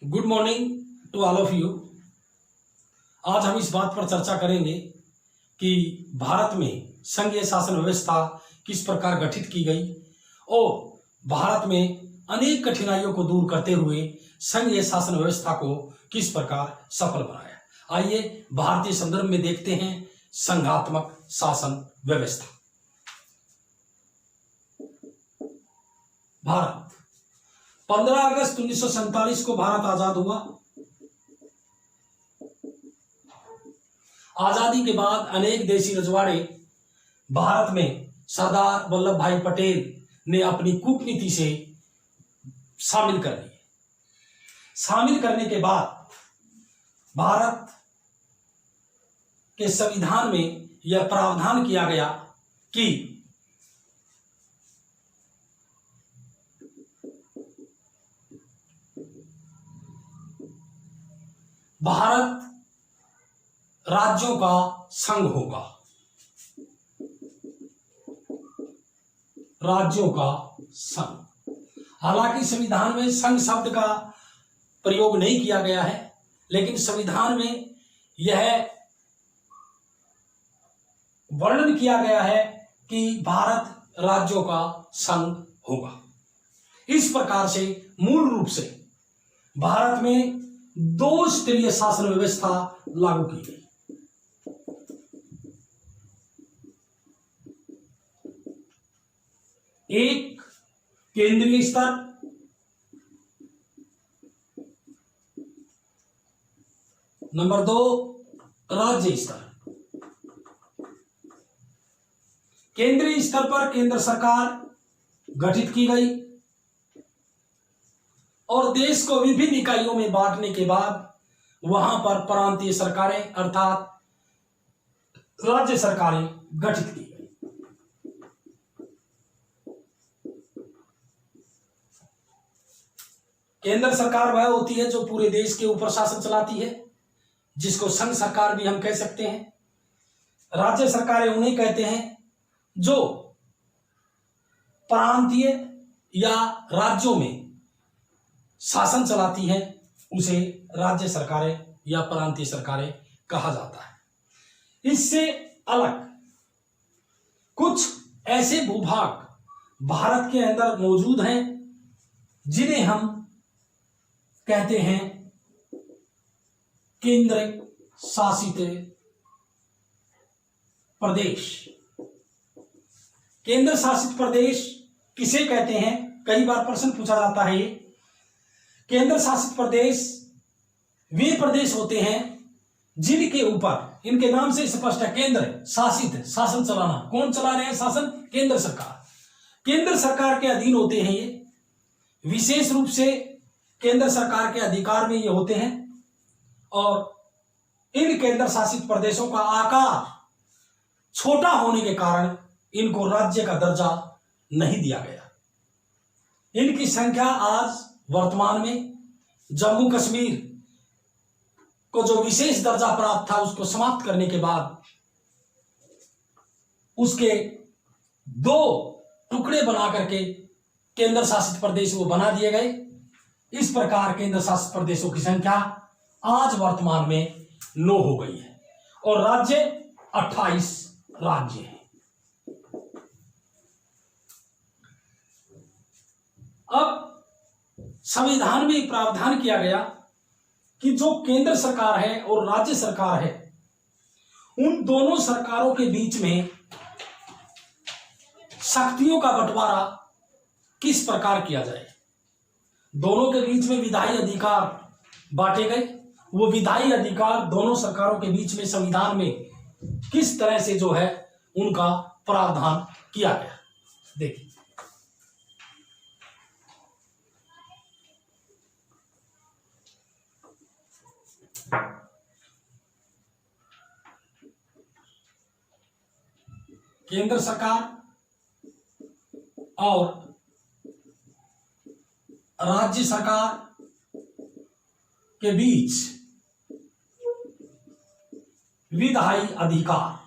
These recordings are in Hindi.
Good morning to all of you. आज हम इस बात पर चर्चा करेंगे कि भारत में संघीय शासन व्यवस्था किस प्रकार गठित की गई और भारत में अनेक कठिनाइयों को दूर करते हुए संघीय शासन व्यवस्था को किस प्रकार सफल बनाया। आइए भारतीय संदर्भ में देखते हैं संघात्मक शासन व्यवस्था। भारत 15 अगस्त 1947 को भारत आजाद हुआ। आजादी के बाद अनेक देशी रजवाड़े भारत में सरदार वल्लभ भाई पटेल ने अपनी कूटनीति से शामिल कर लिए। शामिल करने के बाद भारत के संविधान में यह प्रावधान किया गया कि भारत राज्यों का संघ होगा। राज्यों का संघ। हालांकि संविधान में संघ शब्द का प्रयोग नहीं किया गया है, लेकिन संविधान में यह वर्णन किया गया है कि भारत राज्यों का संघ होगा। इस प्रकार से मूल रूप से भारत में दो स्तरीय शासन व्यवस्था लागू की गई। एक केंद्रीय स्तर, नंबर 2 राज्य स्तर। केंद्रीय स्तर पर केंद्र सरकार गठित की गई और देश को विभिन्न इकाइयों में बांटने के बाद वहां पर प्रांतीय सरकारें अर्थात राज्य सरकारें गठित की गई। केंद्र सरकार वह होती है जो पूरे देश के ऊपर शासन चलाती है, जिसको संघ सरकार भी हम कह सकते हैं। राज्य सरकारें उन्हें कहते हैं जो प्रांतीय या राज्यों में शासन चलाती है, उसे राज्य सरकारें या प्रांतीय सरकारें कहा जाता है। इससे अलग कुछ ऐसे भूभाग भारत के अंदर मौजूद हैं जिन्हें हम कहते हैं केंद्र शासित प्रदेश। केंद्र शासित प्रदेश किसे कहते हैं, कई बार प्रश्न पूछा जाता है। केंद्र शासित प्रदेश वे प्रदेश होते हैं जिनके ऊपर, इनके नाम से स्पष्ट है, केंद्र शासित, शासन चलाना। कौन चला रहे हैं शासन? केंद्र सरकार। केंद्र सरकार के अधीन होते हैं ये। विशेष रूप से केंद्र सरकार के अधिकार में ये होते हैं और इन केंद्र शासित प्रदेशों का आकार छोटा होने के कारण इनको राज्य का दर्जा नहीं दिया गया। इनकी संख्या आज वर्तमान में जम्मू कश्मीर को जो विशेष दर्जा प्राप्त था उसको समाप्त करने के बाद उसके दो टुकड़े बना करके केंद्र शासित प्रदेश वो बना दिए गए। इस प्रकार केंद्र शासित प्रदेशों की संख्या आज वर्तमान में 9 हो गई है और राज्य 28 राज्य हैं। अब संविधान में प्रावधान किया गया कि जो केंद्र सरकार है और राज्य सरकार है, उन दोनों सरकारों के बीच में शक्तियों का बंटवारा किस प्रकार किया जाए। दोनों के बीच में विधायी अधिकार बांटे गए। वो विधायी अधिकार दोनों सरकारों के बीच में संविधान में किस तरह से जो है उनका प्रावधान किया गया। देखिए, केंद्र सरकार और राज्य सरकार के बीच विधायी अधिकार।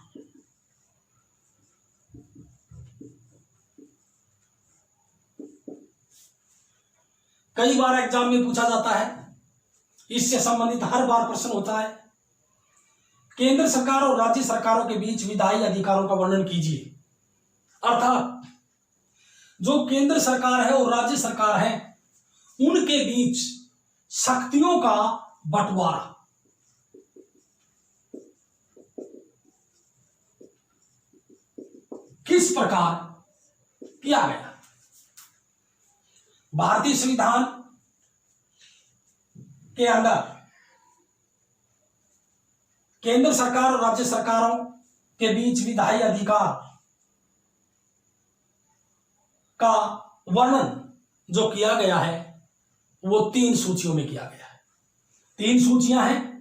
कई बार एग्जाम में पूछा जाता है इससे संबंधित हर बार प्रश्न होता है। केंद्र सरकार और राज्य सरकारों के बीच विधायी अधिकारों का वर्णन कीजिए। अर्थात जो केंद्र सरकार है और राज्य सरकार है उनके बीच शक्तियों का बंटवारा किस प्रकार किया गया। भारतीय संविधान के अंदर केंद्र सरकार और राज्य सरकारों के बीच विधायी अधिकार का वर्णन जो किया गया है वो 3 सूचियों में किया गया है। 3 सूचियां हैं।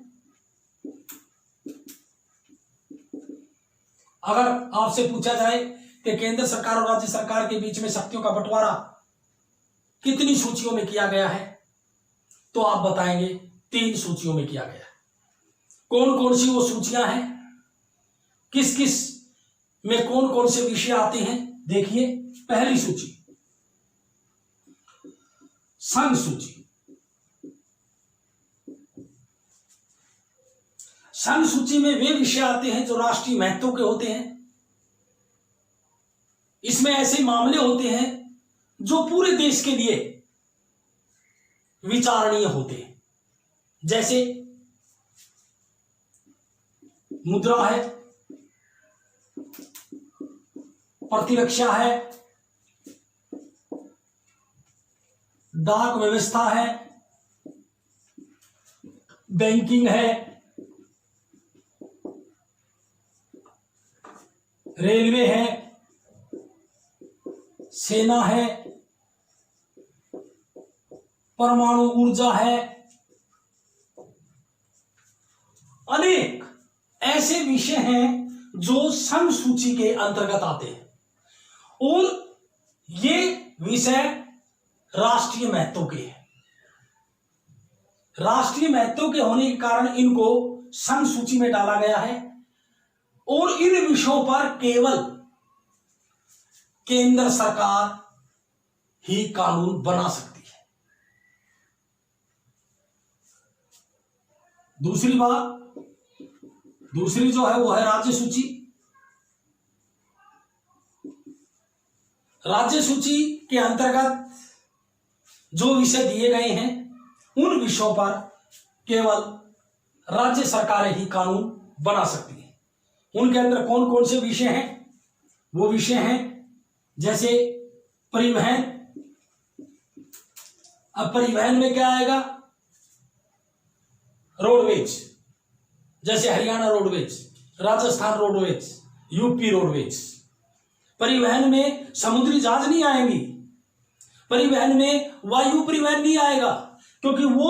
अगर आपसे पूछा जाए कि केंद्र सरकार और राज्य सरकार के बीच में शक्तियों का बंटवारा कितनी सूचियों में किया गया है, तो आप बताएंगे 3 सूचियों में किया गया है। कौन कौन सी वो सूचियां हैं, किस किस में कौन कौन से विषय आते हैं, देखिए। पहली सूची संघ सूची। संघ सूची में वे विषय आते हैं जो राष्ट्रीय महत्व के होते हैं। इसमें ऐसे मामले होते हैं जो पूरे देश के लिए विचारणीय होते हैं, जैसे मुद्रा है, प्रतिरक्षा है, डाक व्यवस्था है, बैंकिंग है, रेलवे है, सेना है, परमाणु ऊर्जा है। अनेक ऐसे विषय हैं जो संघ सूची के अंतर्गत आते हैं और ये विषय राष्ट्रीय महत्व के हैं। राष्ट्रीय महत्व के होने के कारण इनको संघ सूची में डाला गया है और इन विषयों पर केवल केंद्र सरकार ही कानून बना सकती है। दूसरी जो है वो है राज्य सूची। राज्य सूची के अंतर्गत जो विषय दिए गए हैं उन विषयों पर केवल राज्य सरकारें ही कानून बना सकती हैं। उनके अंदर कौन कौन से विषय हैं, वो विषय हैं जैसे परिवहन। अब परिवहन में क्या आएगा, रोडवेज, जैसे Haryana roadways, Rajasthan roadways, UP roadways. परिवहन में समुद्री जहाज नहीं आएंगी, परिवहन में वायु परिवहन नहीं आएगा, क्योंकि वो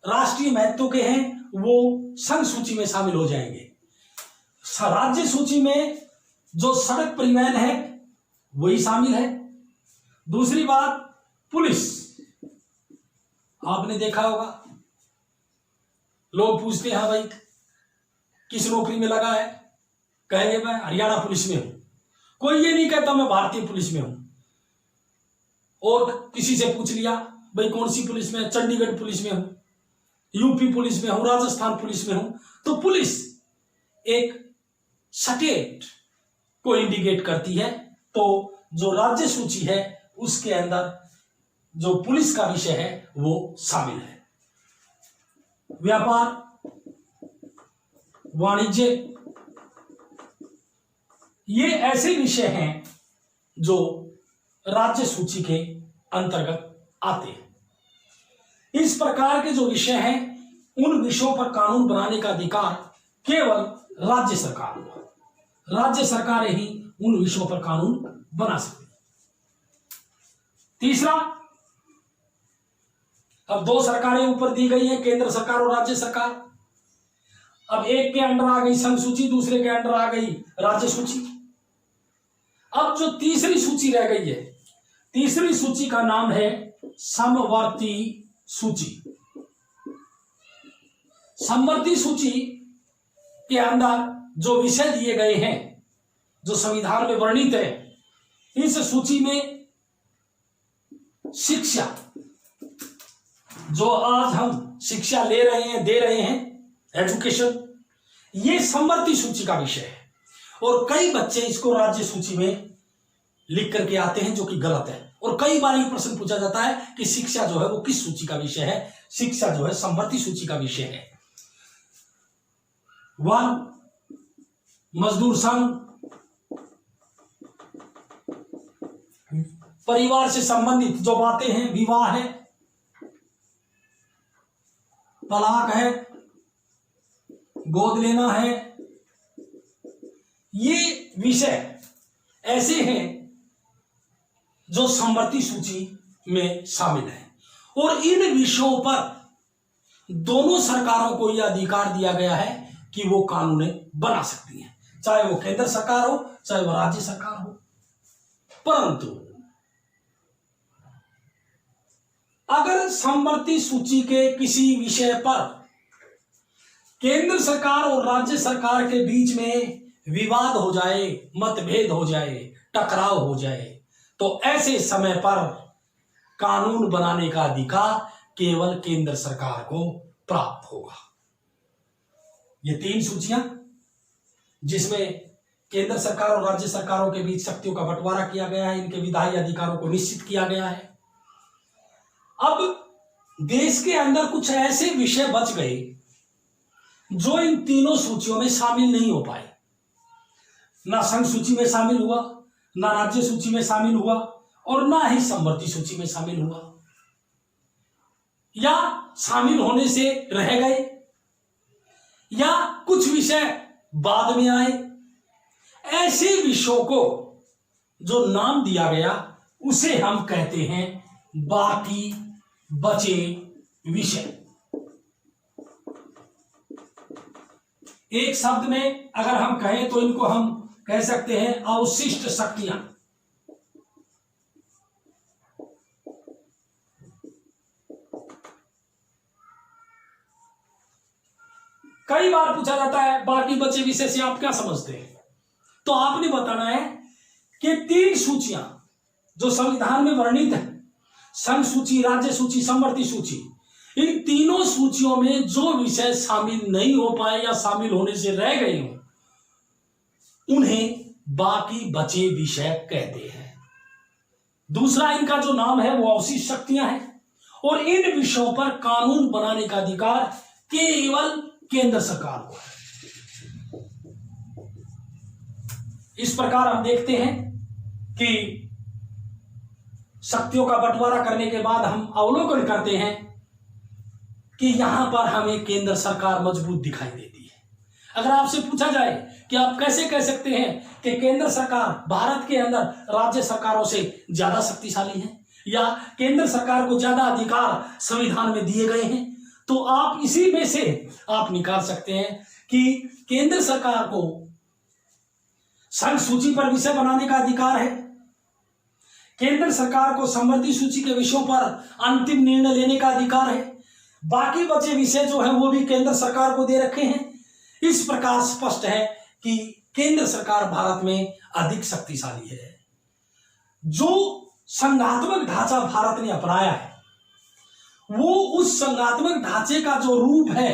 राष्ट्रीय महत्व के हैं, वो संघ सूची में शामिल हो जाएंगे। राज्य सूची में जो सड़क परिवहन है वही शामिल है। दूसरी बात, पुलिस। आपने देखा होगा लोग पूछते हैं भाई किस नौकरी में लगा है, कहेंगे मैं हरियाणा पुलिस में हूं। कोई ये नहीं कहता मैं भारतीय पुलिस में हूं। और किसी से पूछ लिया भाई कौन सी पुलिस में, चंडीगढ़ पुलिस में हूं, यूपी पुलिस में हूं, राजस्थान पुलिस में हूं। तो पुलिस एक स्टेट को इंडिकेट करती है। तो जो राज्य सूची है उसके अंदर जो पुलिस का विषय है वो शामिल है। व्यापार, वाणिज्य, ये ऐसे विषय हैं जो राज्य सूची के अंतर्गत आते हैं। इस प्रकार के जो विषय हैं उन विषयों पर कानून बनाने का अधिकार केवल राज्य सरकार को। राज्य सरकारें ही उन विषयों पर कानून बना सकती हैं। तीसरा, अब 2 सरकारें ऊपर दी गई हैं, केंद्र सरकार और राज्य सरकार। अब एक के अंडर आ गई संघ सूची, दूसरे के अंडर आ गई राज्य सूची। अब जो तीसरी सूची रह गई है, तीसरी सूची का नाम है समवर्ती सूची। समवर्ती सूची के अंदर जो विषय दिए गए हैं जो संविधान में वर्णित है, इस सूची में शिक्षा, जो आज हम शिक्षा ले रहे हैं, दे रहे हैं, एजुकेशन, ये समवर्ती सूची का विषय है। और कई बच्चे इसको राज्य सूची में लिख करके आते हैं, जो कि गलत है। और कई बार ये प्रश्न पूछा जाता है कि शिक्षा जो है वो किस सूची का विषय है। शिक्षा जो है समवर्ती सूची का विषय है। वन, मजदूर संघ, परिवार से संबंधित जो बातें हैं, विवाह है, तलाक है, गोद लेना है, ये विषय ऐसे हैं जो समवर्ती सूची में शामिल है। और इन विषयों पर दोनों सरकारों को यह अधिकार दिया गया है कि वो कानून बना सकती हैं, चाहे वो केंद्र सरकार हो, चाहे वो राज्य सरकार हो। परंतु अगर समवर्ती सूची के किसी विषय पर केंद्र सरकार और राज्य सरकार के बीच में विवाद हो जाए, मतभेद हो जाए, टकराव हो जाए, तो ऐसे समय पर कानून बनाने का अधिकार केवल केंद्र सरकार को प्राप्त होगा। ये 3 सूचियां जिसमें केंद्र सरकार और राज्य सरकारों के बीच शक्तियों का बंटवारा किया गया है, इनके विधायी अधिकारों को निश्चित किया गया है। अब देश के अंदर कुछ ऐसे विषय बच गए जो इन तीनों सूचियों में शामिल नहीं हो पाए। ना संघ सूची में शामिल हुआ, ना राज्य सूची में शामिल हुआ, और ना ही समवर्ती सूची में शामिल हुआ, या शामिल होने से रह गए, या कुछ विषय बाद में आए। ऐसे विषयों को जो नाम दिया गया उसे हम कहते हैं बाकी बचे विषय। एक शब्द में अगर हम कहें तो इनको हम कह सकते हैं अवशिष्ट शक्तियां। कई बार पूछा जाता है बाकी बचे विषय से आप क्या समझते हैं, तो आपने बताना है कि 3 सूचियां जो संविधान में वर्णित है, संघ सूची, राज्य सूची, समवर्ती सूची, इन तीनों सूचियों में जो विषय शामिल नहीं हो पाए या शामिल होने से रह गए हों उन्हें बाकी बचे विषय कहते हैं। दूसरा इनका जो नाम है वो अवशिष्ट शक्तियां हैं, और इन विषयों पर कानून बनाने का अधिकार केवल केंद्र सरकार को है। इस प्रकार हम देखते हैं कि शक्तियों का बंटवारा करने के बाद हम अवलोकन करते हैं कि यहां पर हमें केंद्र सरकार मजबूत दिखाई देती है। अगर आपसे पूछा जाए कि आप कैसे कह सकते हैं कि केंद्र सरकार भारत के अंदर राज्य सरकारों से ज्यादा शक्तिशाली है, या केंद्र सरकार को ज्यादा अधिकार संविधान में दिए गए हैं, तो आप इसी में से आप निकाल सकते हैं कि केंद्र सरकार को संघ सूची पर विषय बनाने का अधिकार है, केंद्र सरकार को समवर्ती सूची के विषयों पर अंतिम निर्णय लेने का अधिकार है, बाकी बचे विषय जो है वो भी केंद्र सरकार को दे रखे हैं। इस प्रकार स्पष्ट है कि केंद्र सरकार भारत में अधिक शक्तिशाली है। जो संघात्मक ढांचा भारत ने अपनाया है वो उस संघात्मक ढांचे का जो रूप है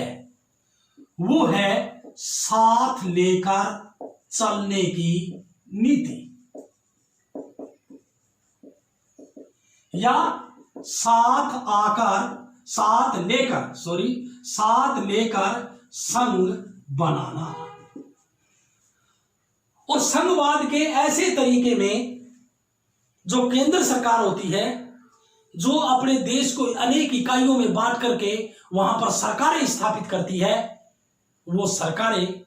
वो है साथ लेकर चलने की नीति, या साथ लेकर संघ बनाना। और संघवाद के ऐसे तरीके में जो केंद्र सरकार होती है, जो अपने देश को अनेक इकाइयों में बांट करके वहां पर सरकारें स्थापित करती है, वो सरकारें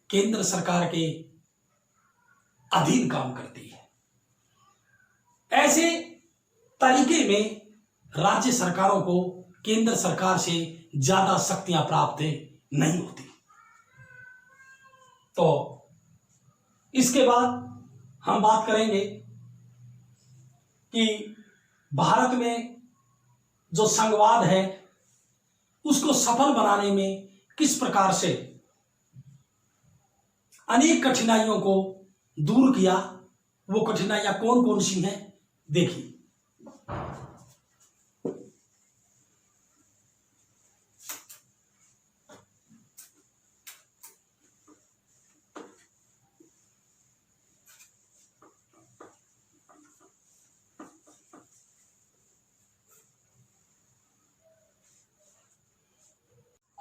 केंद्र सरकार के अधीन काम करती है। ऐसे तरीके में राज्य सरकारों को केंद्र सरकार से ज्यादा शक्तियां प्राप्त नहीं होती। तो इसके बाद हम बात करेंगे कि भारत में जो संघवाद है उसको सफल बनाने में किस प्रकार से अनेक कठिनाइयों को दूर किया। वो कठिनाइयां कौन कौन सी हैं देखिए।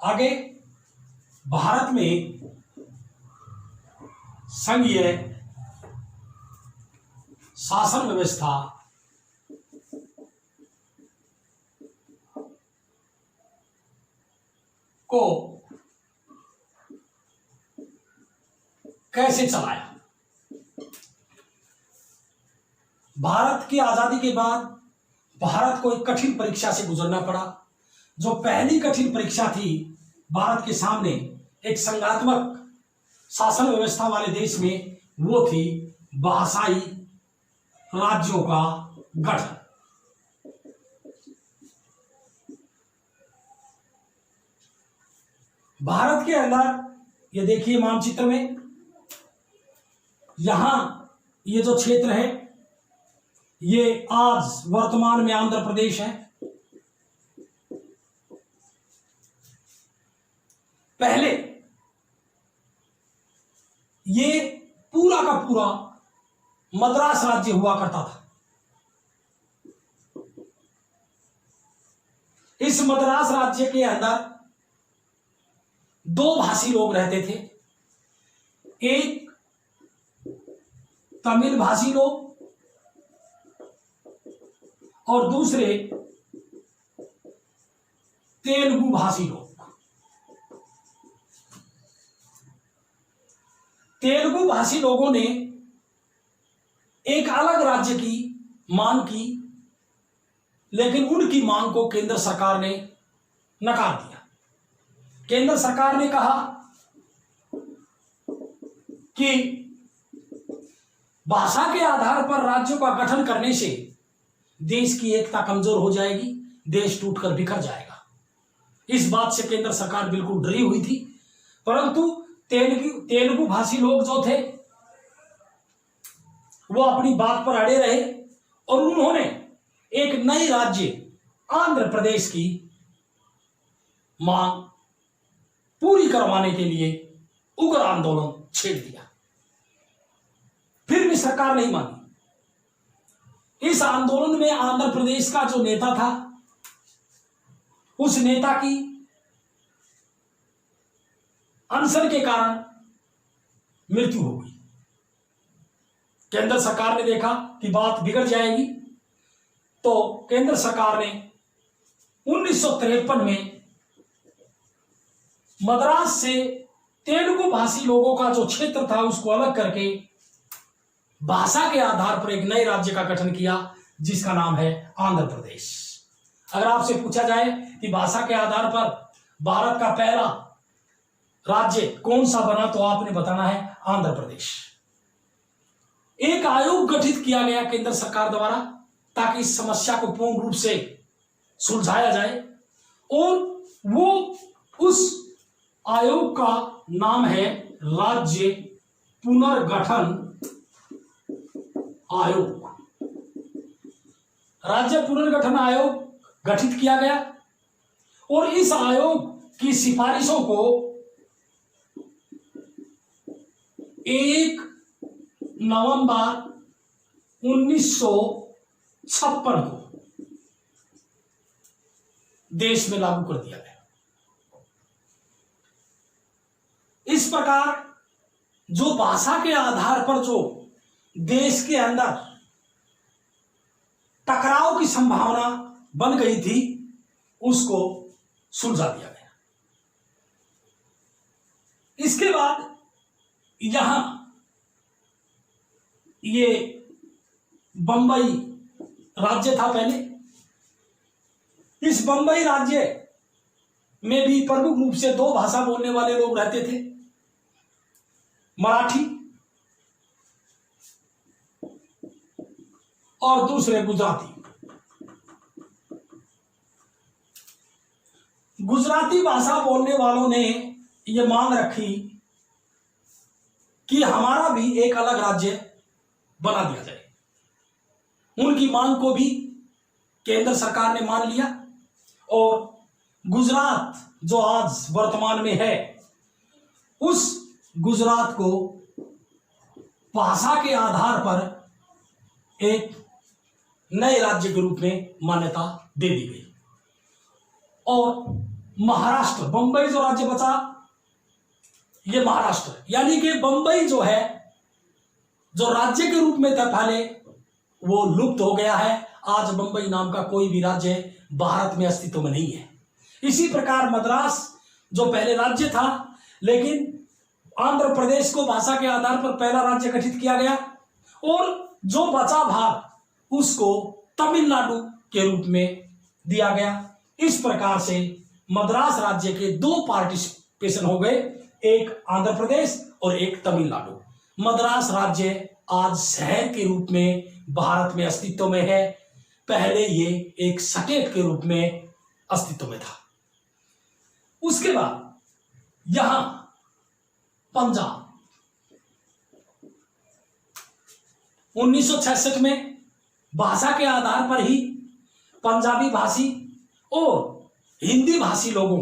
आगे भारत में संघीय शासन व्यवस्था को कैसे चलाया। भारत की आजादी के बाद भारत को एक कठिन परीक्षा से गुजरना पड़ा। जो पहली कठिन परीक्षा थी भारत के सामने एक संघात्मक शासन व्यवस्था वाले देश में, वो थी भाषाई राज्यों का गठन। भारत के अंदर ये देखिए मानचित्र में, यहां ये जो क्षेत्र है ये आज वर्तमान में आंध्र प्रदेश है। पहले ये पूरा का पूरा मद्रास राज्य हुआ करता था। इस मद्रास राज्य के अंदर दो भाषी लोग रहते थे, एक तमिल भाषी लोग और दूसरे तेलुगु भाषी लोग। तेलुगु भाषी लोगों ने एक अलग राज्य की मांग की, लेकिन उनकी मांग को केंद्र सरकार ने नकार दिया। केंद्र सरकार ने कहा कि भाषा के आधार पर राज्यों का गठन करने से देश की एकता कमजोर हो जाएगी, देश टूटकर बिखर जाएगा। इस बात से केंद्र सरकार बिल्कुल डरी हुई थी, परंतु तेलुगु भाषी लोग जो थे वो अपनी बात पर अड़े रहे और उन्होंने एक नई राज्य आंध्र प्रदेश की मांग पूरी करवाने के लिए उग्र आंदोलन छेड़ दिया। फिर भी सरकार नहीं मानी। इस आंदोलन में आंध्र प्रदेश का जो नेता था, उस नेता की अनशन के कारण मृत्यु हो गई। केंद्र सरकार ने देखा कि बात बिगड़ जाएगी, तो केंद्र सरकार ने 1953 में मद्रास से तेलुगु भाषी लोगों का जो क्षेत्र था उसको अलग करके भाषा के आधार पर एक नए राज्य का गठन किया, जिसका नाम है आंध्र प्रदेश। अगर आपसे पूछा जाए कि भाषा के आधार पर भारत का पहला राज्य कौन सा बना, तो आपने बताना है आंध्र प्रदेश। एक आयोग गठित किया गया केंद्र सरकार द्वारा ताकि इस समस्या को पूर्ण रूप से सुलझाया जाए, और वो उस आयोग का नाम है राज्य पुनर्गठन आयोग। राज्य पुनर्गठन आयोग गठित किया गया और इस आयोग की सिफारिशों को 1 नवंबर 1956 को देश में लागू कर दिया गया। इस प्रकार जो भाषा के आधार पर जो देश के अंदर टकराव की संभावना बन गई थी, उसको सुलझा दिया गया। इसके बाद यहां ये बंबई राज्य था पहले। इस बंबई राज्य में भी प्रमुख रूप से दो भाषा बोलने वाले लोग रहते थे, मराठी और दूसरे गुजराती। गुजराती भाषा बोलने वालों ने यह मांग रखी कि हमारा भी एक अलग राज्य बना दिया जाए। उनकी मांग को भी केंद्र सरकार ने मान लिया और गुजरात जो आज वर्तमान में है, उस गुजरात को भाषा के आधार पर एक नए राज्य के रूप में मान्यता दे दी गई। और महाराष्ट्र, बंबई जो राज्य बचा ये महाराष्ट्र, यानी कि बंबई जो है जो राज्य के रूप में था पहले वो लुप्त हो गया है। आज बंबई नाम का कोई भी राज्य भारत में अस्तित्व में नहीं है। इसी प्रकार मद्रास जो पहले राज्य था, लेकिन आंध्र प्रदेश को भाषा के आधार पर पहला राज्य गठित किया गया और जो बचा भाग उसको तमिलनाडु के रूप में दिया गया। इस प्रकार से मद्रास राज्य के दो पार्टिसिपेशन हो गए, एक आंध्र प्रदेश और एक तमिलनाडु। मद्रास राज्य आज शहर के रूप में भारत में अस्तित्व में है, पहले ये एक स्टेट के रूप में अस्तित्व में था। उसके बाद यहां पंजाब 1966 में भाषा के आधार पर ही पंजाबी भाषी और हिंदी भाषी लोगों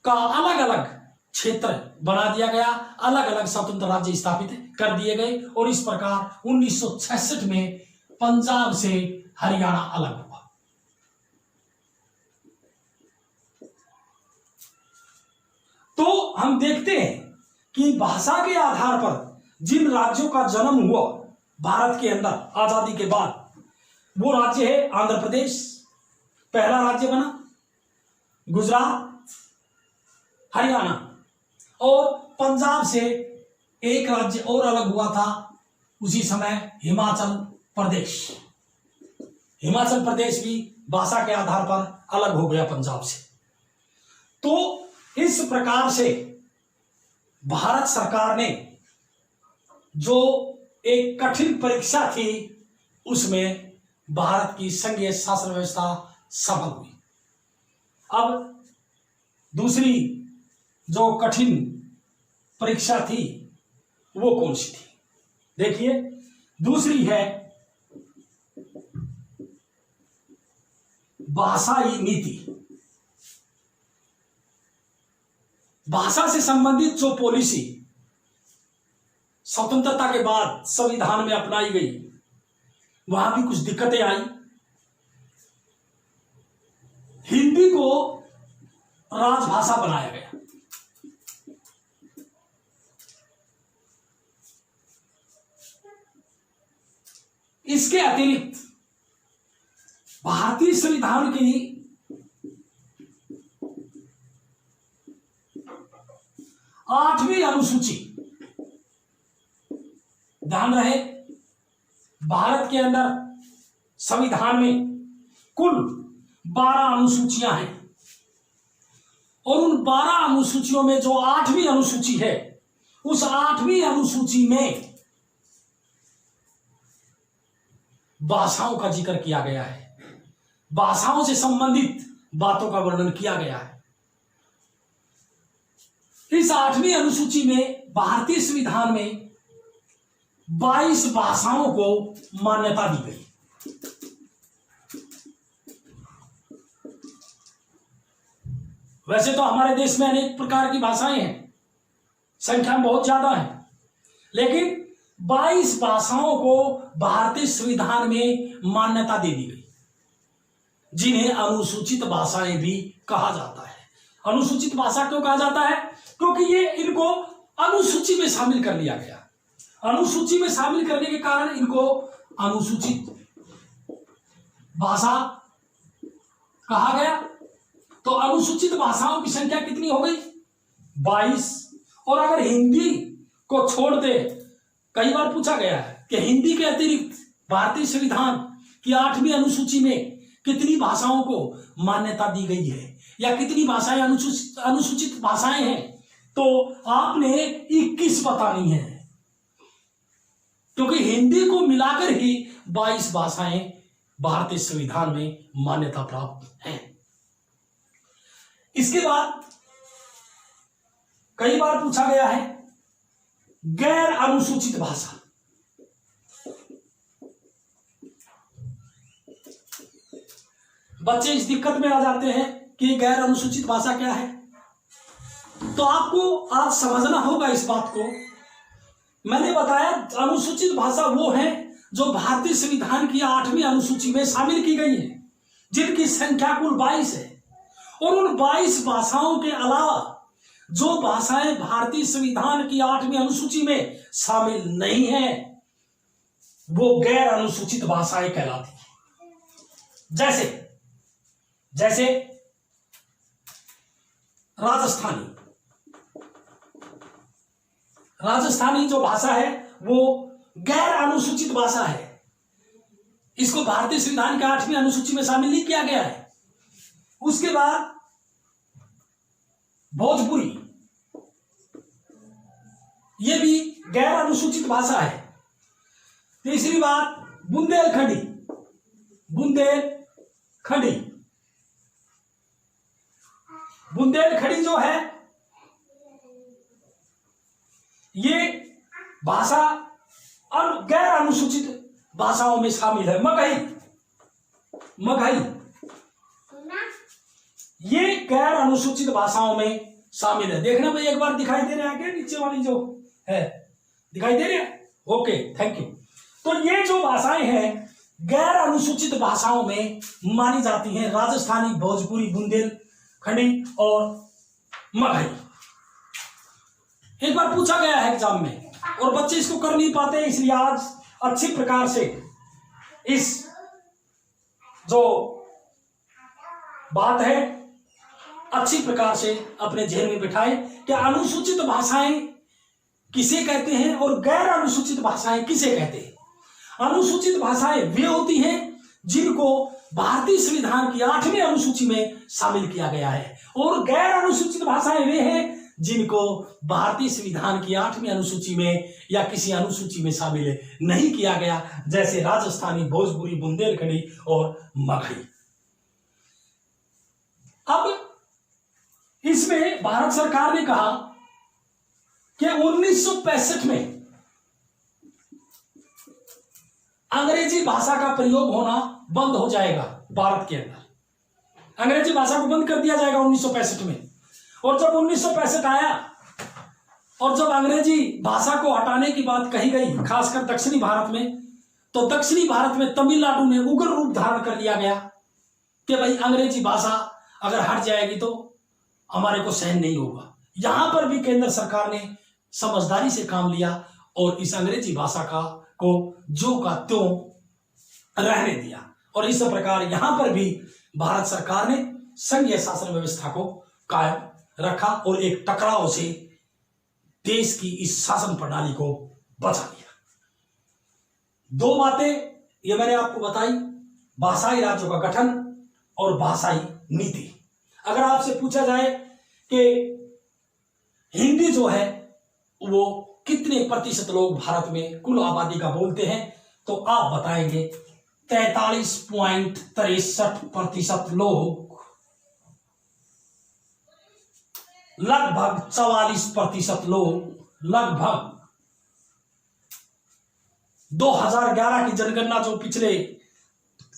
का अलग अलग क्षेत्र बना दिया गया, अलग अलग स्वतंत्र राज्य स्थापित कर दिए गए और इस प्रकार 1966 में पंजाब से हरियाणा अलग हुआ। तो हम देखते हैं कि भाषा के आधार पर जिन राज्यों का जन्म हुआ भारत के अंदर आजादी के बाद, वो राज्य है आंध्र प्रदेश पहला राज्य बना, गुजरात, हरियाणा और पंजाब से एक राज्य और अलग हुआ था उसी समय हिमाचल प्रदेश। हिमाचल प्रदेश भी भाषा के आधार पर अलग हो गया पंजाब से। तो इस प्रकार से भारत सरकार ने जो एक कठिन परीक्षा थी उसमें भारत की संघीय शासन व्यवस्था सफल हुई। अब दूसरी जो कठिन परीक्षा थी वो कौन सी थी? देखिए, दूसरी है भाषाई नीति। भाषा से संबंधित जो पॉलिसी स्वतंत्रता के बाद संविधान में अपनाई गई, वहां भी कुछ दिक्कतें आई। हिंदी को राजभाषा बनाया गया। इसके अतिरिक्त भारतीय संविधान की 8वीं अनुसूची, ध्यान रहे भारत के अंदर संविधान में कुल 12 अनुसूचियां हैं और उन 12 अनुसूचियों में जो 8वीं अनुसूची है, उस 8वीं अनुसूची में भाषाओं का जिक्र किया गया है। भाषाओं से संबंधित बातों का वर्णन किया गया है। इस 8वीं अनुसूची में भारतीय संविधान में 22 भाषाओं को मान्यता दी गई। वैसे तो हमारे देश में अनेक प्रकार की भाषाएं हैं, संख्या में बहुत ज्यादा है, लेकिन 22 भाषाओं को भारतीय संविधान में मान्यता दे दी गई, जिन्हें अनुसूचित भाषाएं भी कहा जाता है। अनुसूचित भाषा क्यों कहा जाता है? क्योंकि ये इनको अनुसूची में शामिल कर लिया गया। अनुसूची में शामिल करने के कारण इनको अनुसूचित भाषा कहा गया। तो अनुसूचित भाषाओं की संख्या कितनी हो गई? 22। और अगर हिंदी को छोड़ दे, कई बार पूछा गया है कि हिंदी के अतिरिक्त भारतीय संविधान की 8वीं अनुसूची में कितनी भाषाओं को मान्यता दी गई है या कितनी भाषाएं अनुसूचित भाषाएं हैं, तो आपने 21 बतानी है, क्योंकि हिंदी को मिलाकर ही 22 भाषाएं भारतीय संविधान में मान्यता प्राप्त हैं। इसके बाद कई बार पूछा गया है गैर अनुसूचित भाषा। बच्चे इस दिक्कत में आ जाते हैं कि गैर अनुसूचित भाषा क्या है। तो आपको आज समझना होगा इस बात को। मैंने बताया अनुसूचित भाषा वो है जो भारतीय संविधान की 8वीं अनुसूची में शामिल की गई है, जिनकी संख्या कुल 22 है और उन 22 भाषाओं के अलावा जो भाषाएं भारतीय संविधान की 8वीं अनुसूची में शामिल नहीं है वो गैर अनुसूचित भाषाएं कहलाती हैं। जैसे जैसे राजस्थानी जो भाषा है वो गैर अनुसूचित भाषा है, इसको भारतीय संविधान की 8वीं अनुसूची में शामिल नहीं किया गया है। उसके बाद भोजपुरी, ये भी गैर अनुसूचित भाषा है। तीसरी बात बुंदेलखंडी, बुंदेलखंडी जो है ये भाषा गैर अनुसूचित भाषाओं में शामिल है। मगही ये गैर अनुसूचित भाषाओं में शामिल है। देखना भाई एक बार दिखाई दे रहा है क्या, नीचे वाली जो है दिखाई दे रही है? Okay, thank you. तो ये जो भाषाएं हैं गैर अनुसूचित भाषाओं में मानी जाती हैं, राजस्थानी, भोजपुरी, बुंदेलखंडी और मगही। एक बार पूछा गया है एग्जाम में और बच्चे इसको कर नहीं पाते, इसलिए आज अच्छी प्रकार से इस जो बात है अच्छी प्रकार से अपने जहन में बिठाएं कि अनुसूचित भाषाएं किसे कहते हैं और गैर अनुसूचित भाषाएं किसे कहते हैं। अनुसूचित भाषाएं वे होती हैं जिनको भारतीय संविधान की 8वीं अनुसूची में शामिल किया गया है, और गैर अनुसूचित भाषाएं वे हैं जिनको भारतीय संविधान की 8वीं अनुसूची में या किसी अनुसूची में शामिल नहीं किया गया, जैसे राजस्थानी, भोजपुरी, बुंदेलखंडी और मगही। अब इसमें भारत सरकार ने कहा कि 1965 में अंग्रेजी भाषा का प्रयोग होना बंद हो जाएगा भारत के अंदर। अंग्रेजी भाषा को बंद कर दिया जाएगा 1965 में। और जब 1965 आया और जब अंग्रेजी भाषा को हटाने की बात कही गई, खासकर दक्षिणी भारत में, तो दक्षिणी भारत में तमिलनाडु में उग्र रूप धारण कर लिया गया कि भाई अंग्रेजी भाषा अगर हट जाएगी तो हमारे को सहन नहीं होगा। यहां पर भी केंद्र सरकार ने समझदारी से काम लिया और इस अंग्रेजी भाषा को जो का त्यों रहने दिया, और इस प्रकार यहां पर भी भारत सरकार ने संघीय शासन व्यवस्था को कायम रखा और एक टकराव से देश की इस शासन प्रणाली को बचा लिया। दो बातें ये मैंने आपको बताई, भाषाई राज्यों का गठन और भाषाई नीति। अगर आपसे पूछा जाए कि हिंदी जो है वो कितने प्रतिशत लोग भारत में कुल आबादी का बोलते हैं, तो आप बताएंगे 43.63% लोग, लगभग 44% लोग, लगभग 2011 की जनगणना, जो पिछले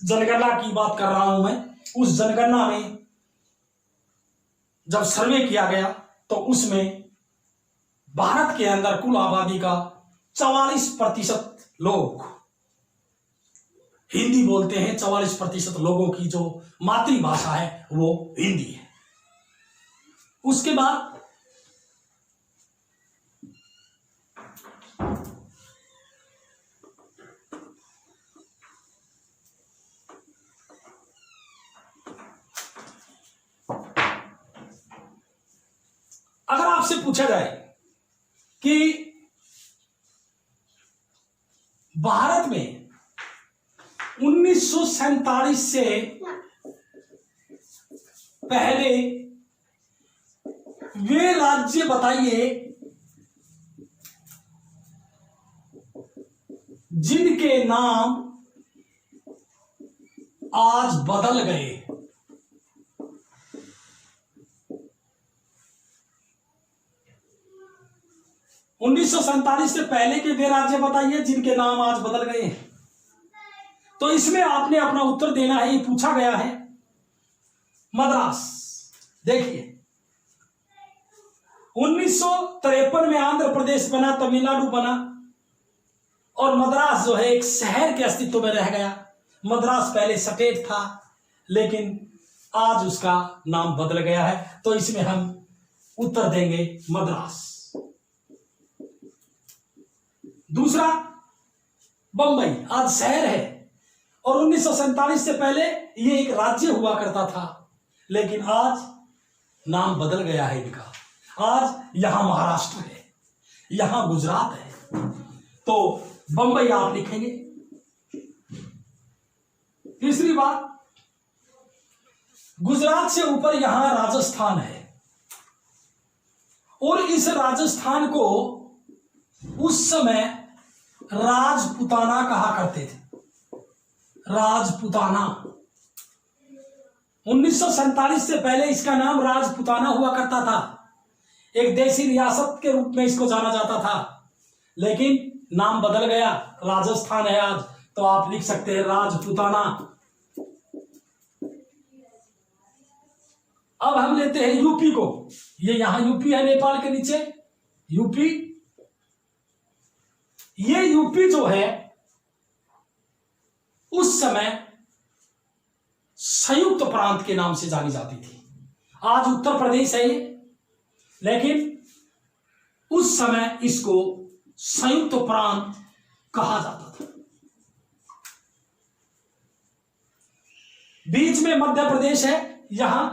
जनगणना की बात कर रहा हूं मैं, उस जनगणना में जब सर्वे किया गया तो उसमें भारत के अंदर कुल आबादी का 44% लोग हिंदी बोलते हैं। 44% लोगों की जो मातृभाषा है वो हिंदी है। उसके बाद अगर आपसे पूछा जाए कि भारत में 1947 से पहले वे राज्य बताइए जिनके नाम आज बदल गए। 1947 से पहले के वे राज्य बताइए जिनके नाम आज बदल गए हैं। तो इसमें आपने अपना उत्तर देना है, ये पूछा गया है। मद्रास, देखिए 1953 में आंध्र प्रदेश बना, तमिलनाडु बना, और मद्रास जो है एक शहर के अस्तित्व में रह गया। मद्रास पहले स्टेट था, लेकिन आज उसका नाम बदल गया है। तो इसमें हम उत्तर देंगे मद्रास। दूसरा, बंबई आज शहर है और 1947 से पहले ये एक राज्य हुआ करता था, लेकिन आज नाम बदल गया है इनका। आज यहां महाराष्ट्र है, यहां गुजरात है। तो बंबई आप लिखेंगे। तीसरी बात, गुजरात से ऊपर यहां राजस्थान है और इस राजस्थान को उस समय राजपुताना कहा करते थे। राजपुताना 1947 से पहले इसका नाम राजपुताना हुआ करता था। एक देशी रियासत के रूप में इसको जाना जाता था, लेकिन नाम बदल गया, राजस्थान है आज। तो आप लिख सकते हैं राजपुताना। अब हम लेते हैं यूपी को। ये यहां यूपी है, नेपाल के नीचे यूपी। ये यूपी जो है उस समय संयुक्त प्रांत के नाम से जानी जाती थी। आज उत्तर प्रदेश है ये, लेकिन उस समय इसको संयुक्त प्रांत कहा जाता था। बीच में मध्य प्रदेश है, यहां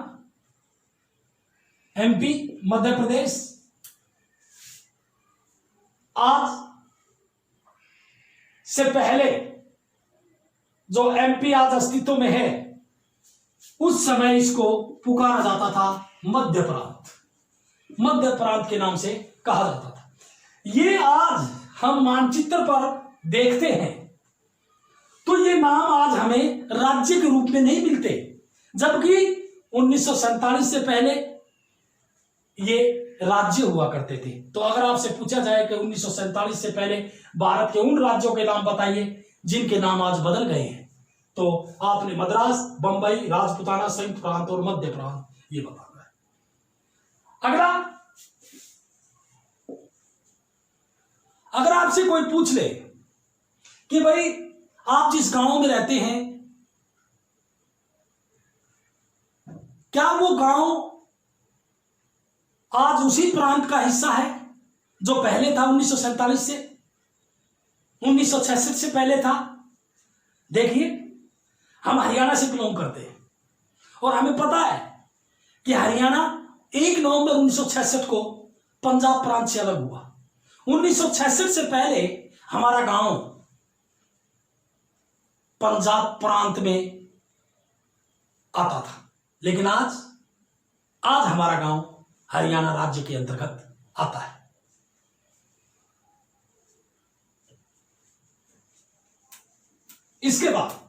एमपी मध्य प्रदेश। आज से पहले जो एमपी आज अस्तित्व में है, उस समय इसको पुकारा जाता था मध्य प्रांत। मध्य प्रांत के नाम से कहा जाता था। ये आज हम मानचित्र पर देखते हैं तो ये नाम आज हमें राज्य के रूप में नहीं मिलते, जबकि 1947 से पहले ये राज्य हुआ करते थे। तो अगर आपसे पूछा जाए कि 1947 से पहले भारत के उन राज्यों के नाम बताइए जिनके नाम आज बदल गए हैं, तो आपने मद्रास, बंबई, राजपुताना, संयुक्त प्रांत और मध्य प्रांत ये बताना है। अगला, अगर आपसे कोई पूछ ले कि भाई आप जिस गांव में रहते हैं, क्या वो गांव आज उसी प्रांत का हिस्सा है जो पहले था 1947 से, 1966 से पहले था? देखिए, हम हरियाणा से बिलोंग करते हैं और हमें पता है कि हरियाणा 1 नवंबर 1966 को पंजाब प्रांत से अलग हुआ। 1966 से पहले हमारा गांव पंजाब प्रांत में आता था, लेकिन आज हमारा गांव हरियाणा राज्य के अंतर्गत आता है। इसके बाद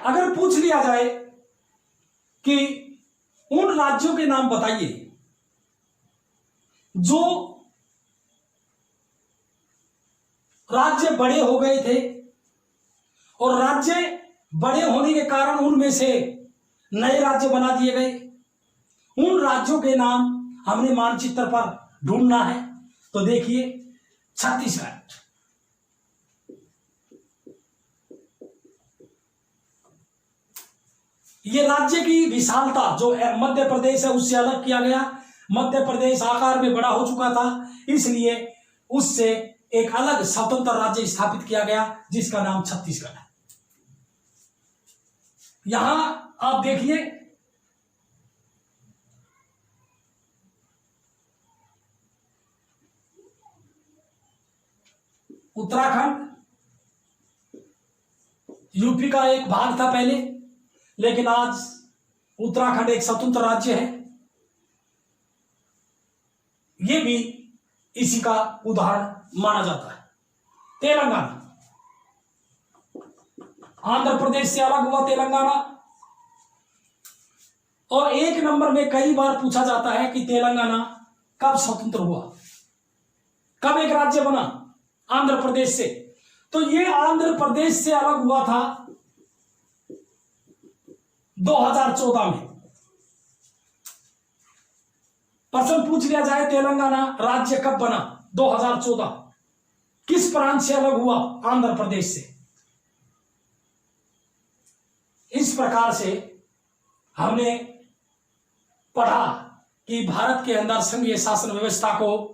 अगर पूछ लिया जाए कि उन राज्यों के नाम बताइए जो राज्य बड़े हो गए थे और राज्य बड़े होने के कारण उनमें से नए राज्य बना दिए गए, उन राज्यों के नाम हमने मानचित्र पर ढूंढना है। तो देखिए, छत्तीसगढ़, ये राज्य की विशालता जो मध्य प्रदेश है उससे अलग किया गया। मध्य प्रदेश आकार में बड़ा हो चुका था, इसलिए उससे एक अलग स्वतंत्र राज्य स्थापित किया गया जिसका नाम छत्तीसगढ़ है। यहां आप देखिए, उत्तराखंड यूपी का एक भाग था पहले, लेकिन आज उत्तराखंड एक स्वतंत्र राज्य है। यह भी इसी का उदाहरण माना जाता है। तेलंगाना, आंध्र प्रदेश से अलग हुआ तेलंगाना, और 1 नंबर में कई बार पूछा जाता है कि तेलंगाना कब स्वतंत्र हुआ, कब एक राज्य बना आंध्र प्रदेश से। तो यह आंध्र प्रदेश से अलग हुआ था 2014 में। प्रश्न पूछ लिया जाए तेलंगाना राज्य कब बना? 2014। किस प्रांत से अलग हुआ? आंध्र प्रदेश से। इस प्रकार से हमने पढ़ा कि भारत के अंदर संघीय शासन व्यवस्था को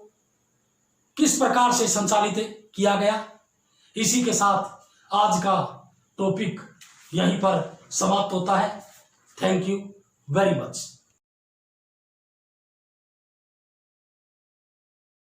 किस प्रकार से संचालित किया गया। इसी के साथ आज का टॉपिक यहीं पर समाप्त होता है। Thank you very much.